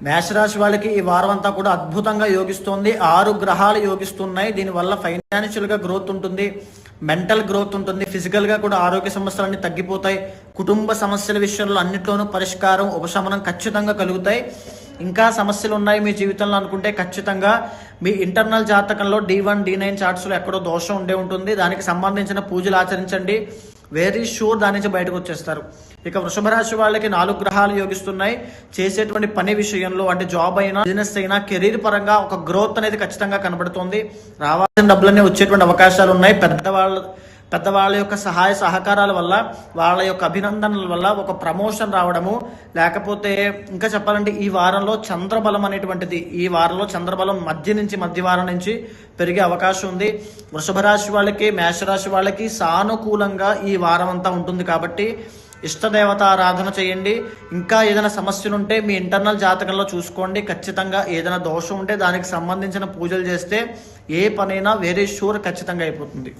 మేషరాశి వాళ్ళకి ఈ వారం అంతా కూడా అద్భుతంగా యోగిస్తుంది. 6 గ్రహాలు యోగిస్తున్నాయి. దీనివల్ల ఫైనాన్షియల్గా గ్రోత్ ఉంటుంది, మెంటల్ గ్రోత్ ఉంటుంది, ఫిజికల్గా కూడా ఆరోగ్య సమస్యలన్నీ తగ్గిపోతాయి. కుటుంబ సమస్యల విషయంలో అన్నిట్లోనూ పరిష్కారం, ఉపశమనం ఖచ్చితంగా కలుగుతాయి. ఇంకా సమస్యలు ఉన్నాయి మీ జీవితంలో అనుకుంటే ఖచ్చితంగా మీ ఇంటర్నల్ జాతకంలో D1, D9 చార్ట్స్లో ఎక్కడో దోషం ఉండే ఉంటుంది. దానికి సంబంధించిన పూజలు ఆచరించండి, వెరీ షూర్ దాని నుంచి బయటకు వచ్చేస్తారు. ఇక వృషభ రాశి వాళ్ళకి 4 గ్రహాలు యోగిస్తున్నాయి. చేసేటువంటి పని విషయంలో అంటే జాబ్ అయినా, బిజినెస్ అయినా, కెరీర్ పరంగా ఒక గ్రోత్ అనేది ఖచ్చితంగా కనబడుతుంది. రావాల్సిన డబ్బులన్నీ వచ్చేటువంటి అవకాశాలు ఉన్నాయి. పెద్దవాళ్ళ యొక్క సహాయ సహకారాల వల్ల, వాళ్ళ యొక్క అభినందనల వల్ల ఒక ప్రమోషన్ రావడము, లేకపోతే ఇంకా చెప్పాలంటే ఈ వారంలో చంద్రబలం అనేటువంటిది, ఈ వారంలో చంద్రబలం మధ్యవారం నుంచి పెరిగే అవకాశం ఉంది. వృషభ రాశి వాళ్ళకి, మేషరాశి వాళ్ళకి సానుకూలంగా ఈ వారం అంతా ఉంటుంది. కాబట్టి ఇష్టదేవత ఆరాధన చేయండి. ఇంకా ఏదైనా సమస్యలు ఉంటే మీ ఇంటర్నల్ జాతకంలో చూసుకోండి. ఖచ్చితంగా ఏదైనా దోషం ఉంటే దానికి సంబంధించిన పూజలు చేస్తే ఏ పనైనా వెరీ షూర్ ఖచ్చితంగా అయిపోతుంది.